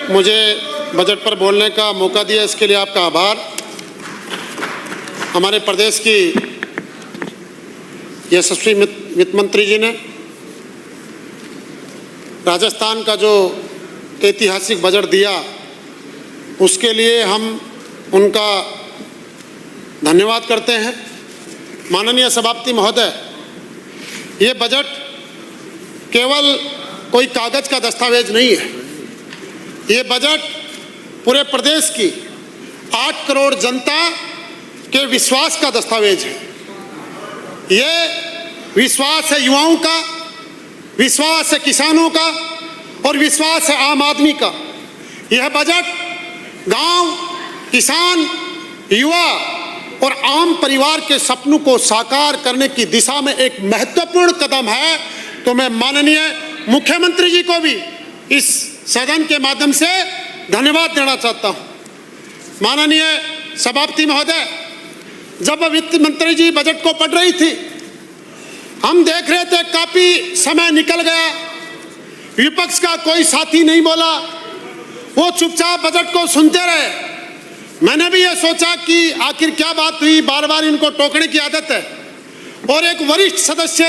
मुझे बजट पर बोलने का मौका दिया, इसके लिए आपका आभार। हमारे प्रदेश की यशस्वी वित्त मंत्री जी ने राजस्थान का जो ऐतिहासिक बजट दिया, उसके लिए हम उनका धन्यवाद करते हैं। माननीय सभापति महोदय, ये बजट केवल कोई कागज का दस्तावेज नहीं है। ये बजट पूरे प्रदेश की 8 करोड़ जनता के विश्वास का दस्तावेज है। ये विश्वास है युवाओं का, विश्वास है किसानों का और विश्वास है आम आदमी का। यह बजट गांव, किसान, युवा और आम परिवार के सपनों को साकार करने की दिशा में एक महत्वपूर्ण कदम है। तो मैं माननीय मुख्यमंत्री जी को भी इस सदन के माध्यम से धन्यवाद देना चाहता हूं। माननीय सभापति महोदय, जब वित्त मंत्री जी बजट को पढ़ रही थी, हम देख रहे थे काफी समय निकल गया, विपक्ष का कोई साथी नहीं बोला, वो चुपचाप बजट को सुनते रहे। मैंने भी ये सोचा कि आखिर क्या बात हुई, बार बार इनको टोकने की आदत है। और एक वरिष्ठ सदस्य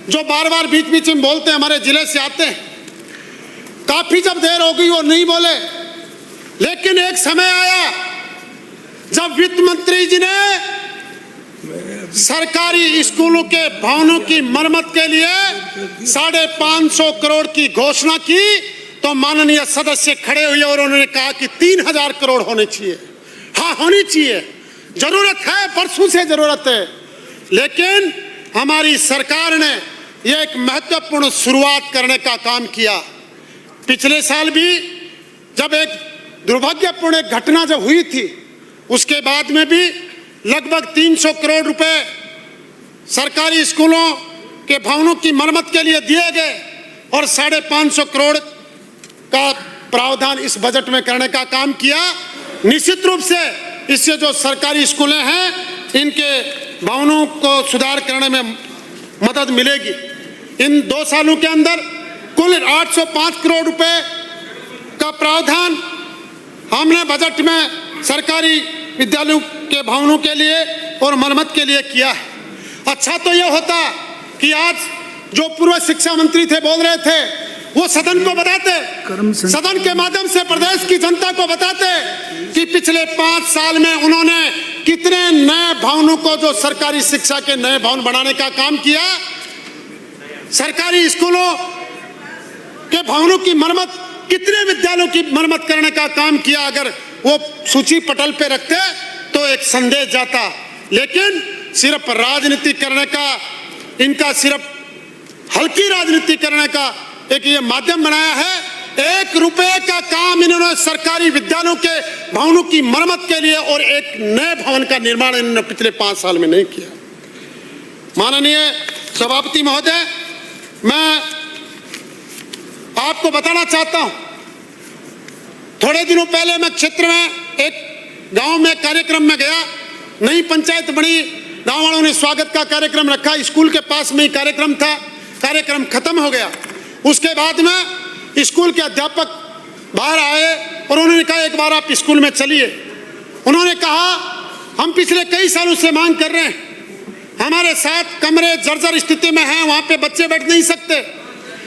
जो बार बार बीच बीच में बोलते हैं, हमारे जिले से आते हैं, काफी जब देर हो गई वो नहीं बोले। लेकिन एक समय आया जब वित्त मंत्री जी ने सरकारी स्कूलों के भवनों की मरम्मत के लिए 550 करोड़ की घोषणा की, तो माननीय सदस्य खड़े हुए और उन्होंने कहा कि 3000 करोड़ होने चाहिए। हाँ, होनी चाहिए, जरूरत है, बरसों से जरूरत है। लेकिन हमारी सरकार ने यह एक महत्वपूर्ण शुरुआत करने का काम किया। पिछले साल भी जब एक दुर्भाग्यपूर्ण घटना जब हुई थी, उसके बाद में भी लगभग 300 करोड़ रुपए सरकारी स्कूलों के भवनों की मरम्मत के लिए दिए गए और 550 करोड़ का प्रावधान इस बजट में करने का काम किया। निश्चित रूप से इससे जो सरकारी स्कूलें हैं, इनके भवनों को सुधार करने में मदद मिलेगी। इन 2 सालों के अंदर कुल 805 करोड़ रुपए का प्रावधान हमने बजट में सरकारी विद्यालयों के भवनों के लिए और मरम्मत के लिए किया है। अच्छा तो यह होता कि आज जो पूर्व शिक्षा मंत्री थे, बोल रहे थे, वो सदन को बताते, सदन के माध्यम से प्रदेश की जनता को बताते कि पिछले 5 साल में उन्होंने कितने नए भवनों को, जो सरकारी शिक्षा के नए भवन बनाने का काम किया, सरकारी स्कूलों के भवनों की मरम्मत, कितने विद्यालयों की मरम्मत करने का काम किया। अगर वो सूची पटल पे रखते तो एक संदेश जाता। लेकिन सिर्फ राजनीति करने का, इनका सिर्फ हल्की राजनीति करने का एक ये माध्यम बनाया है। 1 रुपए का काम इन्होंने सरकारी विद्यालयों के भवनों की मरम्मत के लिए और एक नए भवन का निर्माण इन्होंने पिछले 5 साल में नहीं किया। माननीय सभापति महोदय, मैं आपको बताना चाहता हूं, थोड़े दिनों पहले मैं क्षेत्र में एक गांव में कार्यक्रम में गया। नई पंचायत बनी, गांव वालों ने स्वागत का कार्यक्रम रखा, स्कूल के पास में ही कार्यक्रम था। कार्यक्रम खत्म हो गया। उसके बाद में स्कूल के अध्यापक बाहर आए और उन्होंने कहा, एक बार आप स्कूल में चलिए। उन्होंने कहा, हम पिछले कई सालों से मांग कर रहे हैं, हमारे 7 कमरे जर्जर स्थिति में हैं, वहां पे बच्चे बैठ नहीं सकते।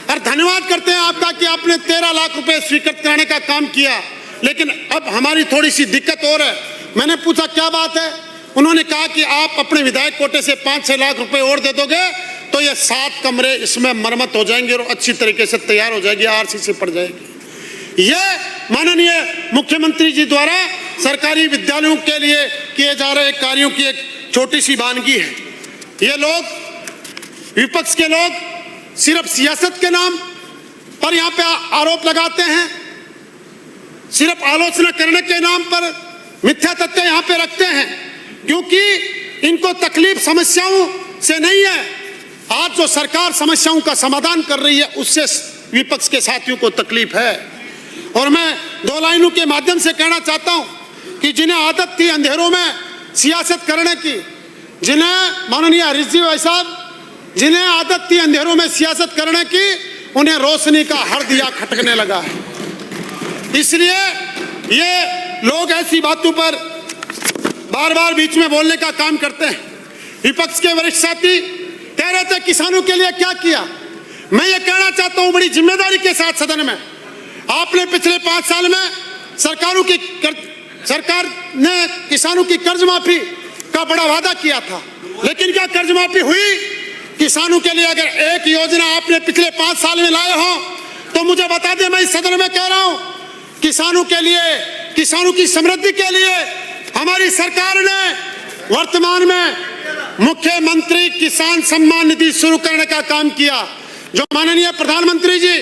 और धन्यवाद करते हैं आपका कि आपने 13 लाख रुपए स्वीकृत कराने का काम किया, लेकिन अब हमारी थोड़ी सी दिक्कत और है। मैंने पूछा क्या बात है? उन्होंने कहा कि आप अपने विधायक कोटे से 5-6 लाख रुपए और दे दोगे तो ये 7 कमरे इसमें मरम्मत हो जाएंगे और अच्छी तरीके से तैयार हो जाएगी, आरसीसी पड़ जाएगी। यह माननीय मुख्यमंत्री जी द्वारा सरकारी विद्यालयों के लिए किए जा रहे कार्यों की एक छोटी सी वानगी है। ये लोग, विपक्ष के लोग, सिर्फ सियासत के नाम पर यहाँ पे आरोप लगाते हैं, सिर्फ आलोचना करने के नाम पर मिथ्या तथ्य यहाँ पे रखते हैं, क्योंकि इनको तकलीफ समस्याओं से नहीं है। आज जो सरकार समस्याओं का समाधान कर रही है, उससे विपक्ष के साथियों को तकलीफ है। और मैं 2 लाइनों के माध्यम से कहना चाहता हूं कि जिन्हें आदत थी अंधेरों में सियासत करने की, जिन्हें माननीय हरीश जी भाई साहब, जिन्हें आदत थी अंधेरों में सियासत करने की, उन्हें रोशनी का हर दिया खटकने लगा है। इसलिए ये लोग ऐसी बातों पर बार बार बीच में बोलने का काम करते हैं। विपक्ष के वरिष्ठ साथी कह रहे थे किसानों के लिए क्या किया। मैं ये कहना चाहता हूं बड़ी जिम्मेदारी के साथ सदन में, आपने पिछले 5 साल में सरकार ने किसानों की कर्ज माफी का बड़ा वादा किया था, लेकिन क्या कर्ज माफी हुई? किसानों के लिए अगर एक योजना आपने पिछले 5 साल में लाए हो तो मुझे बता दें, मैं इस सदन में कह रहा हूं, किसानों के लिए, किसानों की समृद्धि के लिए हमारी सरकार ने वर्तमान में मुख्यमंत्री किसान सम्मान निधि शुरू करने का काम किया। जो माननीय प्रधानमंत्री जी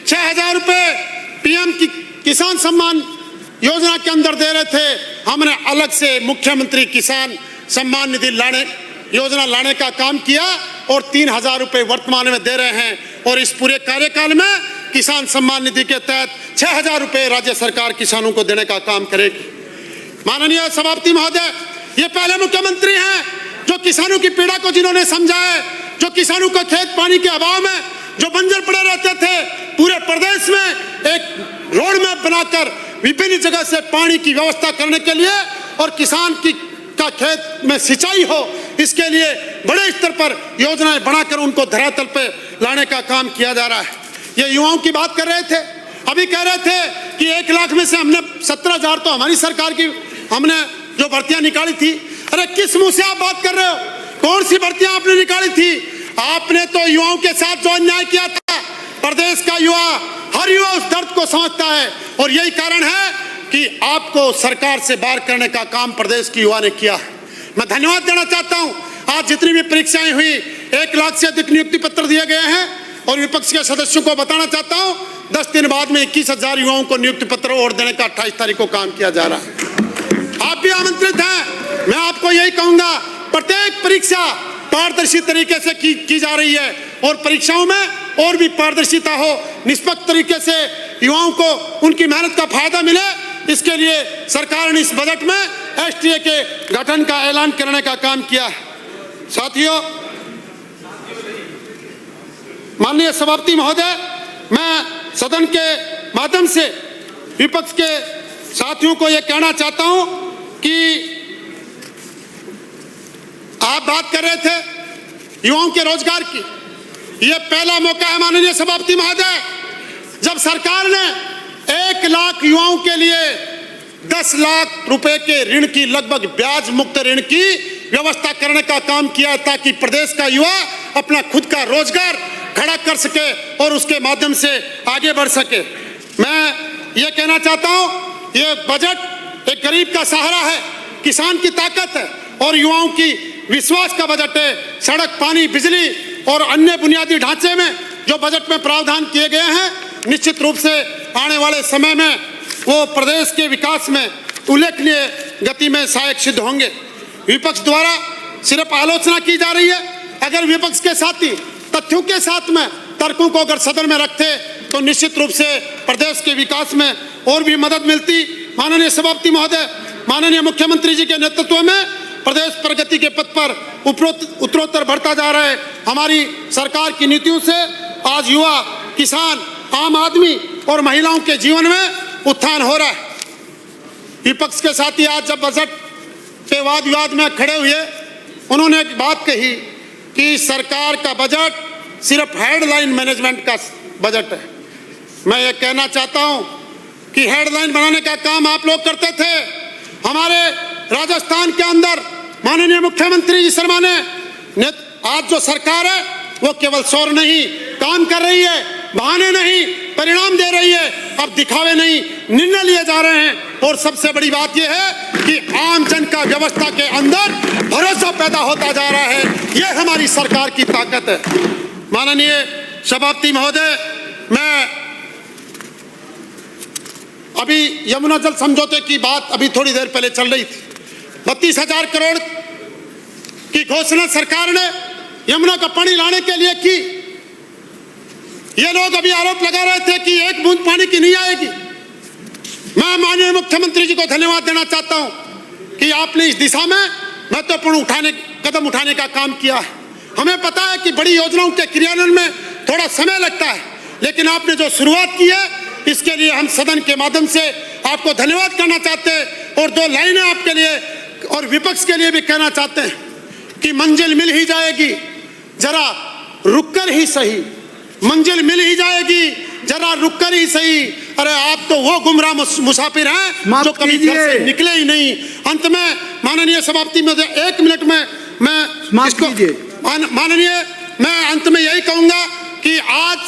6,000 रुपए पीएम की किसान सम्मान योजना के अंदर दे रहे थे, हमने अलग से मुख्यमंत्री किसान सम्मान निधि योजना लाने का काम किया और 3,000 रुपए वर्तमान में दे रहे हैं। और इस पूरे कार्यकाल में किसान सम्मान निधि के तहत 6,000 रुपए राज्य सरकार किसानों को देने का काम करेगी। माननीय सभापति महोदय, ये पहले मुख्यमंत्री हैं जो किसानों की पीड़ा को जिन्होंने समझा है, जो किसानों को खेत पानी के अभाव में जो बंजर पड़े रहते थे, पूरे प्रदेश में एक रोड मैप बनाकर विभिन्न जगह से पानी की व्यवस्था करने के लिए और किसान का खेत में सिंचाई हो, इसके लिए बड़े स्तर पर योजनाएं बनाकर उनको धरातल पे लाने का काम किया जा रहा है। ये युवाओं की बात कर रहे थे, अभी कह रहे थे कि 1 लाख में से हमने 17,000 तो हमारी सरकार की हमने जो भर्तियां निकाली थी। अरे किस मुंह से आप बात कर रहे हो? कौन सी भर्तियां आपने निकाली थी? आपने तो युवाओं के साथ जो अन्याय किया था, प्रदेश का युवा, हर युवा उस दर्द को समझता है और यही कारण है कि आपको सरकार से बाहर करने का काम प्रदेश की युवा ने किया। मैं धन्यवाद देना चाहता हूं। आज जितनी भी परीक्षाएं हुई, 1 लाख से अधिक नियुक्ति पत्र दिए गए हैं और विपक्ष के सदस्यों को बताना चाहता हूं 10 दिन बाद में 21,000 युवाओं को नियुक्ति पत्र और देने का 28 तारीख को काम किया जा रहा है। आप भी आमंत्रित हैं। मैं आपको यही कहूंगा, प्रत्येक परीक्षा पारदर्शी तरीके से की जा रही है और परीक्षाओं में और भी पारदर्शिता हो, निष्पक्ष तरीके से युवाओं को उनकी मेहनत का फायदा मिले, इसके लिए सरकार ने इस बजट में एसटीए के गठन का ऐलान करने का काम किया है। साथियों, माननीय सभापति महोदय, मैं सदन के माध्यम से विपक्ष के साथियों को यह कहना चाहता हूं कि आप बात कर रहे थे युवाओं के रोजगार की। यह पहला मौका है माननीय सभापति महोदय जब सरकार ने 1 लाख युवाओं के लिए 10 लाख रुपए के ऋण की, लगभग ब्याज मुक्त ऋण की व्यवस्था करने का काम किया ताकि प्रदेश का युवा अपना खुद का रोजगार खड़ा कर सके और उसके माध्यम से आगे बढ़ सके। मैं ये कहना चाहता हूं, ये बजट एक गरीब का सहारा है, किसान की ताकत है और युवाओं की विश्वास का बजट है। सड़क, पानी, बिजली और अन्य बुनियादी ढांचे में जो बजट में प्रावधान किए गए हैं, निश्चित रूप से आने वाले समय में वो प्रदेश के विकास में उल्लेखनीय गति में सहायक सिद्ध होंगे। विपक्ष द्वारा सिर्फ आलोचना की जा रही है। अगर विपक्ष के साथी तथ्यों के साथ में तर्कों को अगर सदन में रखते तो निश्चित रूप से प्रदेश के विकास में और भी मदद मिलती। माननीय सभापति महोदय, माननीय मुख्यमंत्री जी के नेतृत्व में प्रदेश प्रगति के पथ पर उत्तरोत्तर बढ़ता जा रहा है। हमारी सरकार की नीतियों से आज युवा, किसान, आम आदमी और महिलाओं के जीवन में उत्थान हो रहा है। विपक्ष के साथी आज जब बजट पे वाद विवाद में खड़े हुए, उन्होंने एक बात कही कि सरकार का बजट सिर्फ हेडलाइन मैनेजमेंट का बजट है। मैं ये कहना चाहता हूं कि हेडलाइन बनाने का काम आप लोग करते थे। हमारे राजस्थान के अंदर माननीय मुख्यमंत्री जी शर्मा ने आज जो सरकार है वो केवल शौर नहीं काम कर रही है, बहाने नहीं परिणाम दे रही है, अब दिखावे नहीं निर्णय लिए जा रहे हैं। और सबसे बड़ी बात यह है कि आम जन का व्यवस्था के अंदर भरोसा पैदा होता जा रहा है। यह हमारी सरकार की ताकत है। माननीय सभापति महोदय, मैं अभी यमुना जल समझौते की बात अभी थोड़ी देर पहले चल रही थी। 32,000 करोड़ की घोषणा सरकार ने यमुना का पानी लाने के लिए की। ये लोग अभी आरोप लगा रहे थे कि 1 बूंद पानी की नहीं आएगी। मैं माननीय मुख्यमंत्री जी को धन्यवाद देना चाहता हूं कि आपने इस दिशा में महत्वपूर्ण कदम उठाने का काम किया है। हमें पता है कि बड़ी योजनाओं के क्रियान्वयन में थोड़ा समय लगता है, लेकिन आपने जो शुरुआत की है इसके लिए हम सदन के माध्यम से आपको धन्यवाद करना चाहते हैं। और दो लाइनें आपके लिए और विपक्ष के लिए भी कहना चाहते हैं कि मंजिल मिल ही जाएगी, जरा रुककर ही सही, मंजिल मिल ही जाएगी, जरा रुककर ही सही। अरे आप तो वो गुमराह मुसाफिर हैं जो कभी घर से निकले ही नहीं। अंत में माननीय सभापति में 1 मिनट में मैं इसको माननीय मैं अंत में यही कहूंगा कि आज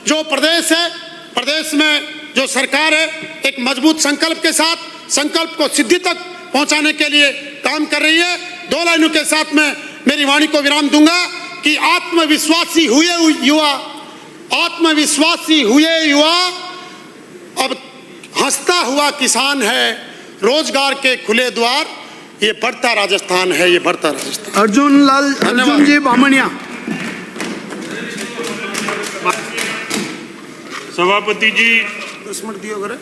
जो प्रदेश है, प्रदेश में जो सरकार है एक मजबूत संकल्प के साथ संकल्प को सिद्धि तक पहुंचाने के लिए काम कर रही है। 2 लाइनों के साथ में मेरी वाणी को विराम दूंगा कि आत्मविश्वासी हुए युवा अब हंसता हुआ किसान है, रोजगार के खुले द्वार, ये बढ़ता राजस्थान है, ये बढ़ता राजस्थान। अर्जुन जी बामणिया। सभापति जी 10 मिनट दियो करे।